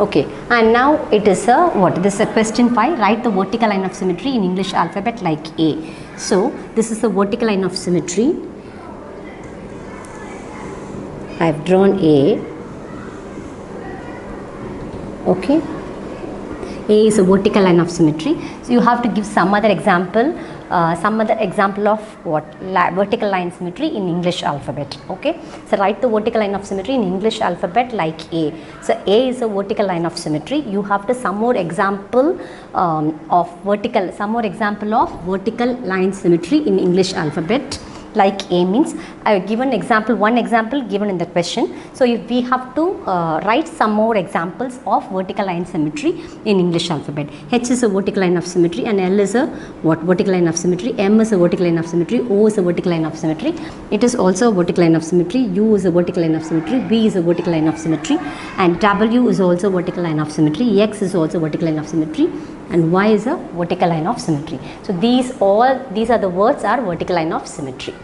Okay, and now it is a what? This is a question 5. Write the vertical line of symmetry in English alphabet like A. So this is the vertical line of symmetry. I have drawn A. Okay. A is a vertical line of symmetry. So you have to give some other example of what? Vertical line symmetry in English alphabet. Okay. So write the vertical line of symmetry in English alphabet like A. So A is a vertical line of symmetry. You have to some more example of vertical line symmetry in English alphabet. Like A means I have given example, one example given in the question. So if we have to write some more examples of vertical line symmetry in English alphabet. H is a vertical line of symmetry and L is a vertical line of symmetry. M is a vertical line of symmetry. O is a vertical line of symmetry. It is also a vertical line of symmetry. U is a vertical line of symmetry. V is a vertical line of symmetry, and W is also a vertical line of symmetry. X is also a vertical line of symmetry, and Y is a vertical line of symmetry. So these are the words are vertical line of symmetry.